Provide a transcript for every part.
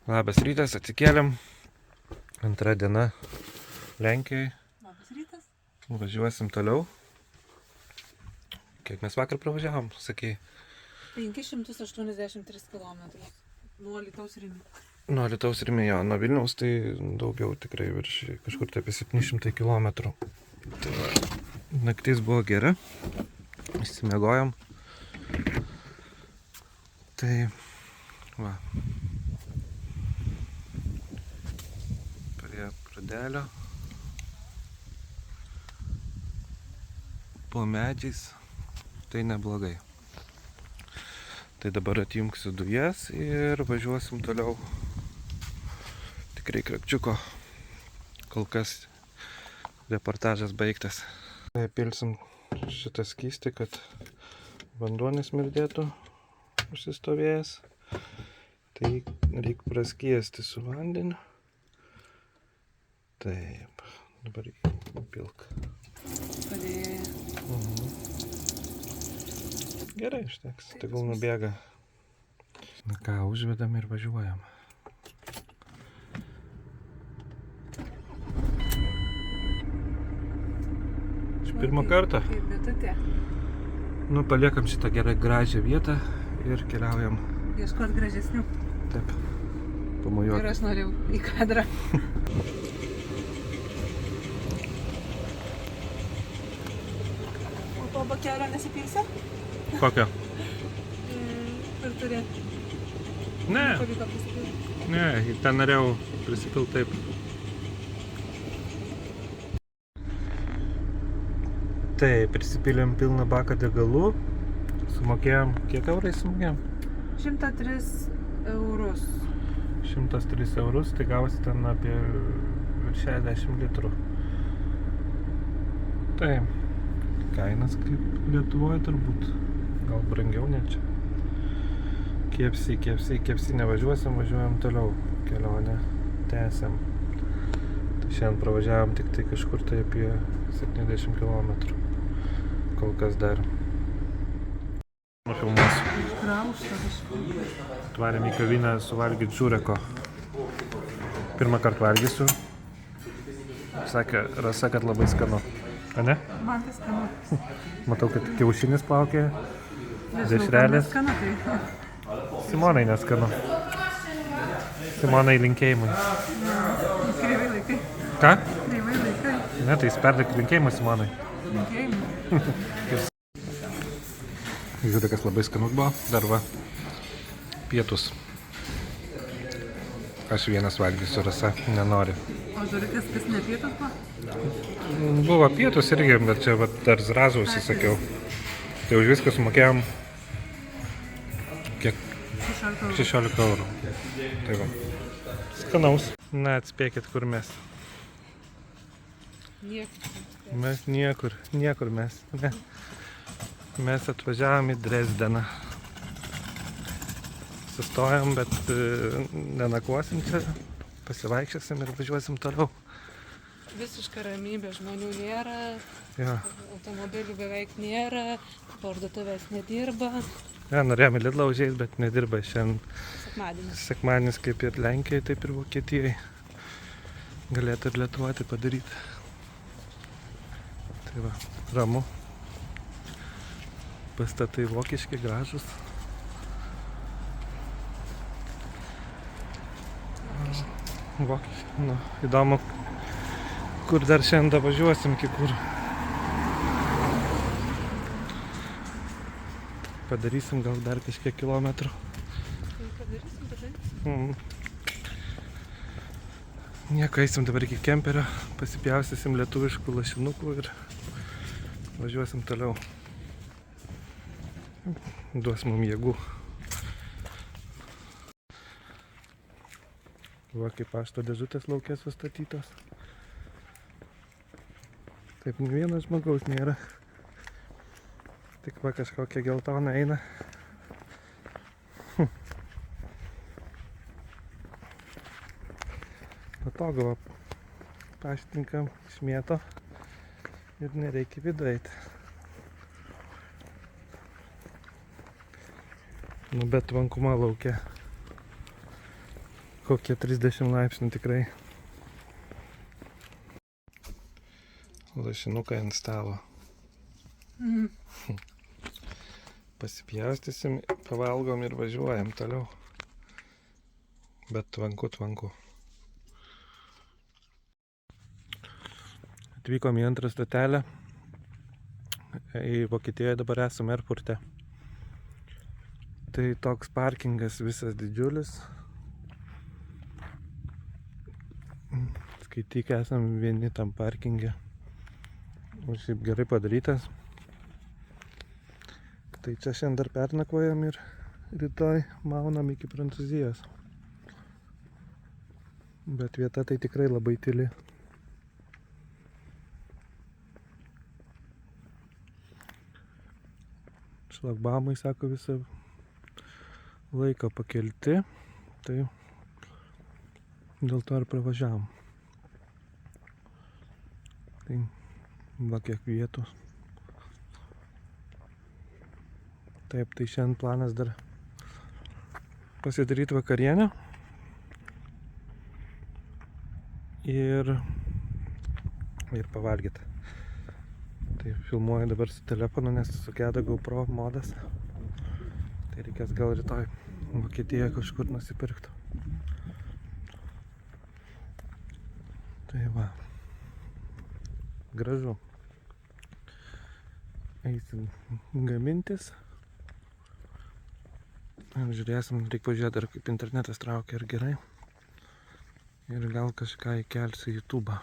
Labas rytas, atsikėlėm. Antra diena Lenkijai. Labas rytas. Važiuosim toliau. Kiek mes vakar pravažiavom, sakei? 583 km. Nuo Alytaus Rimi. Nuo Alytaus Rimi, jo, nuo Vilniaus tai daugiau tikrai virš kažkur tai apie 700 km. Tai va, naktis buvo gera. Išsimiegojom. Tai va. Prie pradelio. Po medžiais. Tai neblogai. Tai dabar atjungsiu dujas ir važiuosim toliau. Tikrai krepčiuko. Kol kas reportažas baigtas. Pilsim šitą skystį, kad vanduo nesmirdėtų užsistovėjęs. Tai reikia praskiesti su vandeniu. Taip, dabar įpilk. Padėjai. Gerai, išteks, tegul nubėga. Na ką, užvedam ir važiuojam. Pirmą kartą. Kaip bitutė. Nu, paliekam šitą gerą gražią vietą ir keliaujam. Ieškot gražesnių. Taip, pamojuoti. Ir aš norėjau į kadrą. O to bakelio nesipilsi? Kokio? Ar turi? Ne, Pavyko prisipilti. ne, ten norėjau prisipilti taip. Tai prisipilėm pilną baką degalų. Sumokėjom, kiek eurais sumokėjom? 103 eurus. 103 eurus, tai gavosi ten apie 60 litrų. Tai kainas kaip Lietuvoje turbūt, gal brangiau net čia. KFC nevažiuosim, važiuojam toliau kelionę, tęsiam. Tai šiandien pravažiavom tik tai kažkur tai apie 70 km. Kol kas dar. Nufilmuosiu. Graužta kažkaip. Atvarėm į kavinę suvalgyti žureko. Pirmą kartą valgysiu. Sakė Rasa, kad labai skanu. A ne? Man tai skanu. Matau, kad kiaušinis plaukė. Nežinau, Dešrelės. kam neskanu, tai. Simonai neskanu. Simonai linkėjimai. Kreivai laikai. Ką? Kreivai laikai. Ne, tai jis perdėk linkėjimai Simonai. Linkėjimai. Žiūrėkas labai skanus buvo. Dar va. Pietus. Aš vienas valgysiu, Rasa nenori. O žiūrėkis, kas ne pietus buvo? Buvo pietus irgi, bet čia va, dar zrazų užsisakiau. Tai už viską sumokėjom kiek? 16 eurų. Tai va. Skanaus. Na, atspėkit, kur mes. Niekas. Mes niekur mes. Ne. Mes atvažiavom į Dresdeną. Sustojom, bet nenakvosim čia. Pasivaikščiosim ir važiuosim toliau. Visiška ramybė, žmonių nėra, Ja. automobilių beveik nėra, parduotuvės nedirba. Ja, norėjome Lidlą užeiti, bet nedirba šiandien. Sekmadienis. Sekmadienis kaip ir Lenkijai, taip ir Vokietijai. Galėtų ir Lietuvoje tai padaryti. Tai va, ramu. Pastatai vokiški, gražus. Vokiški. Nu, įdomu, kur dar šiandien važiuosim, iki kur. Padarysim gal dar kažkiek kilometrų. Nieko, eisim dabar iki kemperio, pasipjaustysim lietuviškų lašinukų ir važiuosim toliau. Duos mum jėgų. Va, kaip pašto dėžutės lauke sustatytos. Taip, nė vieno žmogaus nėra. Tik va kažkokia geltona eina. Patogu, va, paštininkam išmėto ir nereikia vidų eiti. Nu, bet vankuma laukia. kokie 30 laipsnių tikrai. Lašinukai ant stalo. Pasipjaustysim, pavalgom ir važiuojam toliau. Bet tvanku. Atvykom į antrą stotelę. Į Vokietijoje dabar esame Erfurte. Tai toks parkingas visas didžiulis. Skaityk, esam vieni tam parkinge. Šiaip gerai padarytas. Tai čia šiandien dar pernakvojam ir rytoj maunam iki Prancūzijos. Bet vieta tai tikrai labai tyli. Šlagbaumai, sako, visą laiką pakelti. Tai dėl to ir pravažiavom. Tai va kiek vietų. Taip, tai šiandien planas dar pasidaryti vakarienę. Ir pavalgyti. Tai filmuoju dabar su telefonu, nes sugedo GoPro modas. Tai reikės gal rytoj Vokietijoje kažkur nusipirkti. Tai va. Gražu. Eisim gamintis. Žiūrėsim, reikia pažiūrėti, ar kaip internetas traukia, ar gerai. Ir gal kažką įkelsiu į YouTube.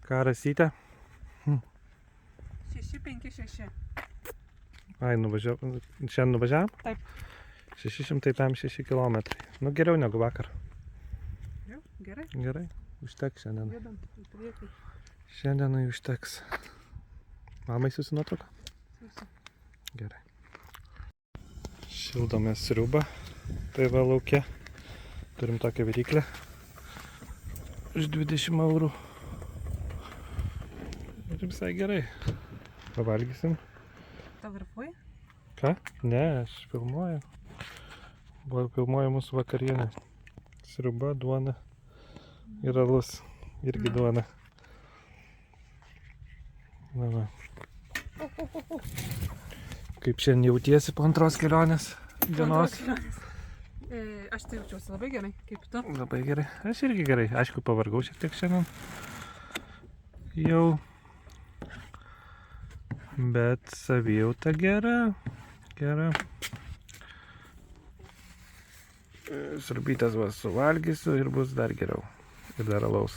Ką rasyte? 656. Ai, šiandien nuvažiavam? Taip. 656 km. Nu, geriau negu vakar. Jau, gerai. Gerai, užteks šiandien. Judam į priekį. Šiandienai užteks. Mamai siūsi nuotrauką? Siūsiu. Gerai. Šildomės sriubą. Tai va lauke. Turim tokią viryklę. Už 20 eurų. Ir visai gerai. Pavalgysim. Fotografuoji? Ką? Ne, aš filmuoju. Filmuoju mūsų vakarienę. Sriuba, duona ir alus. Irgi duona. Na va. Kaip šiandien jautiesi po antros kelionės dienos? Aš tai jaučiuosi labai gerai, kaip tu. Labai gerai. Aš irgi gerai. Aišku, pavargau šiek tiek šiandien. Jau. Bet savijauta gera. Gera. Sriubytės va suvalgysiu ir bus dar geriau. Ir dar alaus.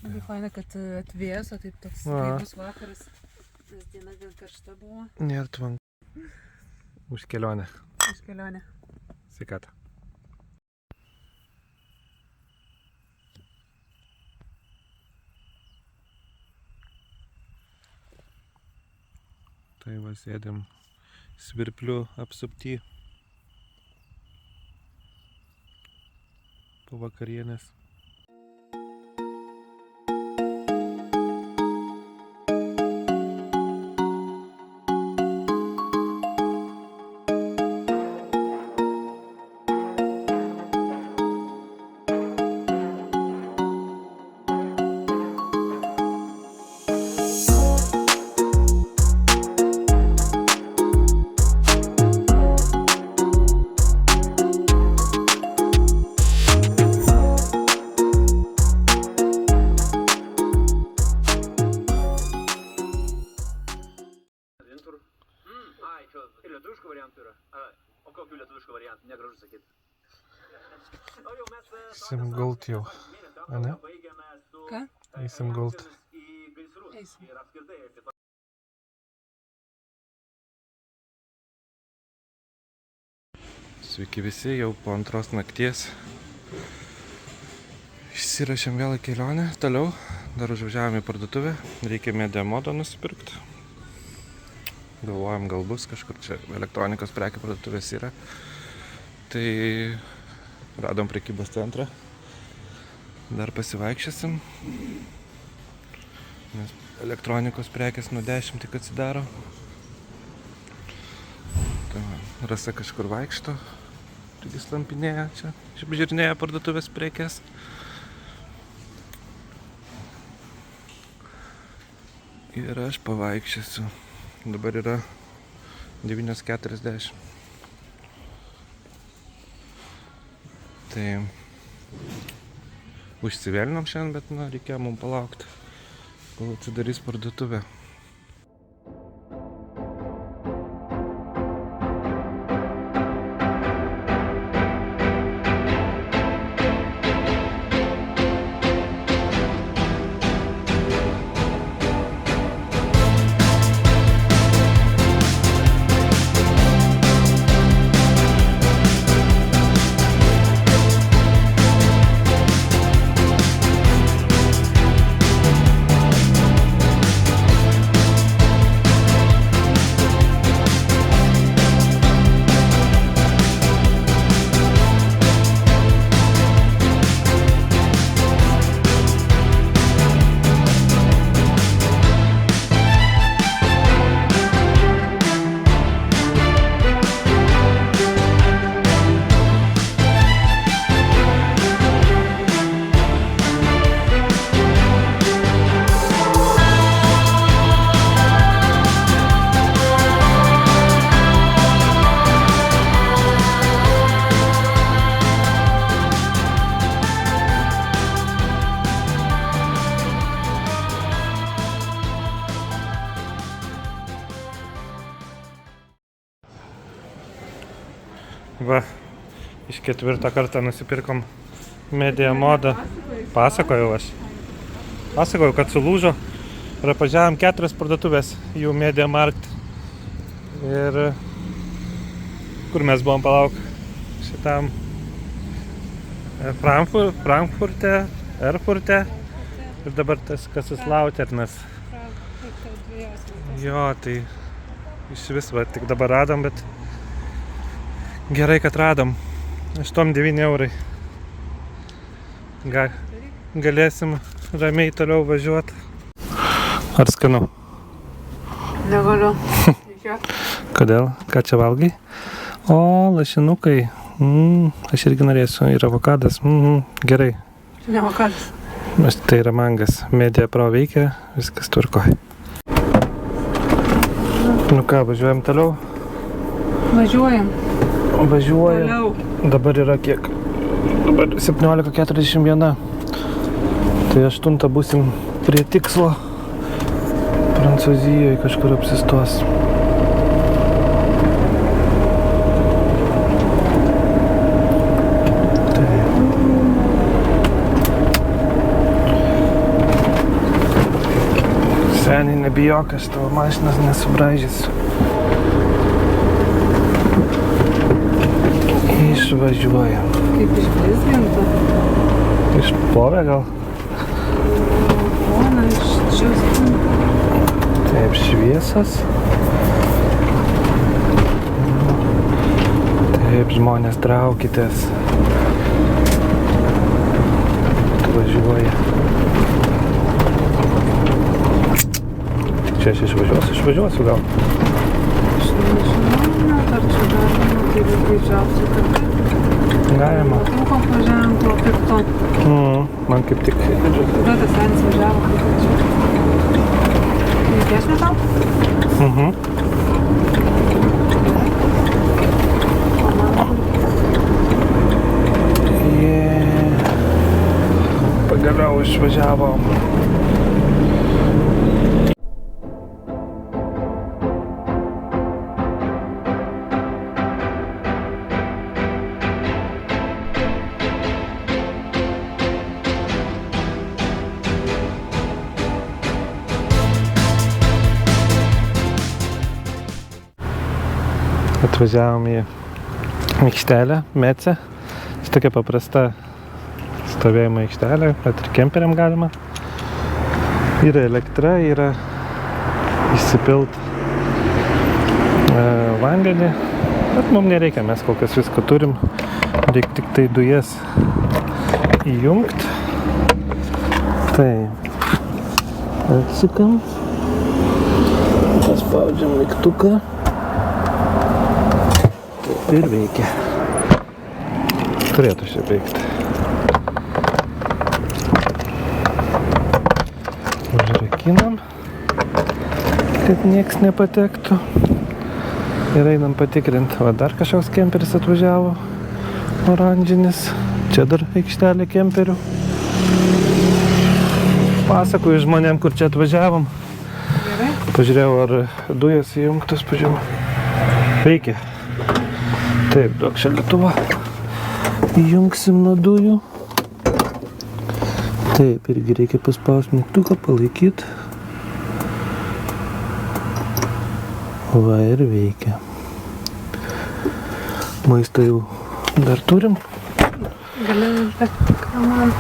Labai faina, kad atvėso, taip toks gaivus vakaras. Nes diena gan karšta buvo. Nėra tvanku. Už kelionę. Už kelionę. Sveikata. Tai va sėdėm svirplių apsupty po vakarienės. lietuviškų variantų yra. O kokių lietuviškų variantų? Negražu sakyti. Eisim gult jau, ane? Ką? Eisim gult. Eisim. Sveiki visi, jau po antros nakties. Išsirašėm vėl į kelionę. Toliau dar užvažiavome į parduotuvę. Reikia Mediamodo nusipirkti. Galvojam, gal bus kažkur čia elektronikos prekių parduotuvės yra. Tai radom prekybos centrą. Dar pasivaikščiosim. Nes elektronikos prekės nuo 10 tik atsidaro. Rasa kažkur vaikšto, irgi slampinėja čia, apžiūrinėja parduotuvės prekes. Ir aš pavaikščiosiu. Dabar yra 9:40. Tai užsivėlinom šiandien, bet reikėjo mums palaukti, kol atsidarys parduotuvė. Va, iš 4. kartą nusipirkom Media Modą. Pasakojau aš. Pasakojau, kad sulūžo. Ir apvažiavom 4 parduotuvės jų Media Markt. Ir kur mes buvom, palauk, šitam Frankfurte, Erfurte. Ir dabar tas Kaiserslauternas. Jo, tai iš vis, va, tik dabar radom, bet gerai, kad radom. 8-9 eurai. Galėsim ramiai toliau važiuoti. Ar skanu? Negaliu. Kodėl? Ką čia valgai? O, lašinukai. Aš irgi norėsiu. Ir avokadas. Gerai. Ne avokadas. Tai yra mangas. Media Pro veikia. Viskas tvarkoj. Nu ką, važiuojam toliau? Važiuojam. Važiuojam. Dabar yra kiek? Dabar 17:41. Tai 8 būsim prie tikslo. Prancūzijoje kažkur apsistos. Seniai, nebijok, aš tavo mašinas nesubraižysiu. Išvažiuojam. Kaip išblizginta. Išplovė gal? Ona, išdžiuskinta. Taip, šviesas. Taip, žmonės, traukitės. Važiuoja. Čia aš išvažiuosiu gal. Aš nežinau, ar čia galima, tai greičiausiai, kad Galima. Trūko važiavam tuo pikto. Man kaip tik. Tada tas senis važiavo, kaip čia. Reikės ne tau? Pagaliau išvažiavom. Atvažiavom į aikštelę, Mece. Tai tokia paprasta stovėjimo aikštelė, bet ir kemperiam galima. Yra elektra, yra įsipilt vandenį, bet mums nereikia, mes kol kas viską turim. Reikia tik tai dujas įjungti. Tai atsukam, paspaudžiam mygtuką. Ir veikia. Turėtų čia veikti. Užrakinam, kad nieks nepatektų. Ir einam patikrinti. Va, dar kažkoks kemperis atvažiavo. Oranžinis. Čia dar aikštelė kemperių. Pasakoju žmonėm, kur čia atvažiavom. Gerai. Pažiūrėjau, ar dujas įjungtas, pažiūrėjau. Veikia. Taip, duok šaldytuvą. Įjungsim nuo dujų. Taip, irgi reikia paspausti mygtuką, palaikyti. Va, ir veikia. Maistą jau dar turim. Gali degtuką man.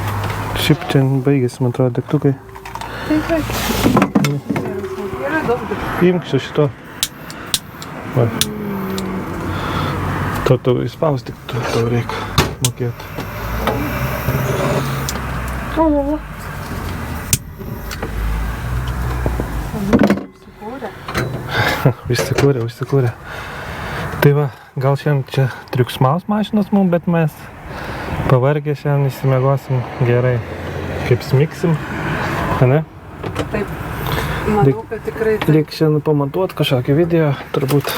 Šiaip čia baigėsi, man atrodo, degtukai. Taip. Yra daug degtukų. Imk su šito. Va. Tau įspausti, tau reikia mokėti. O. Užsikūrė. Tai va, gal šiandien čia triukšmaus mašinos mums, bet mes pavargę šiandien įsimiegosim gerai. Kaip smiksim, ne? Taip. Manau, kad tikrai taip. Reikia šiandien pamontuoti kažkokį video, turbūt.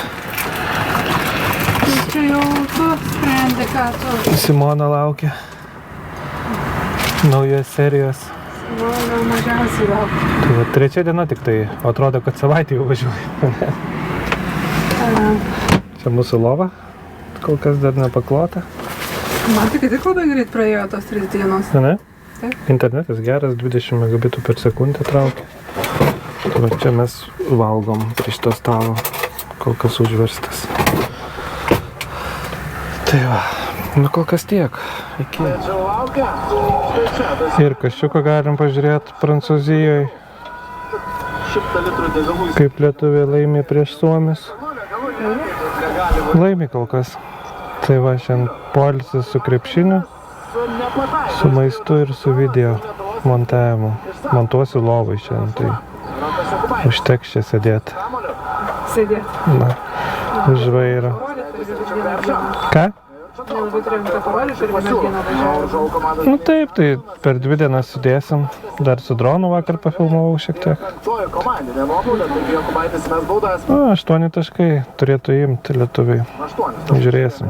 Čia jau tu sprendi, ką tu. Simona laukia naujos serijos. Gal mažiausiai laukia. Tai va, 3 diena tik tai, atrodo, kad savaitę jau važiuoju. Čia mūsų lova, kol kas dar nepaklota. Man tik labai greit praėjo tos 3 dienos. Ne? Taip. Internetas geras, 20 megabitų per sekundę traukia. Tai va, čia mes valgom prie šito stalo, kol kas užverstas. Tai va, nu kol kas tiek. Iki. Ir kaščiuką galim pažiūrėti Prancūzijoje. Kaip lietuviai laimė prieš suomius. Laimė kol kas. Tai va, šiandien poilsis su krepšiniu, su maistu ir su video montavimu. Montuosiu lovai šiandien, tai užteks čia sėdėti. Sėdėti. Na, už vairo. Ką? Nelabai turėjom tą parodyti ir vieną dieną važiavau. Nu taip, tai per 2 dienas sudėsim. Dar su dronu vakar pafilmavau šiek tiek. 8 taškai turėtų imti lietuviai. Žiūrėsim.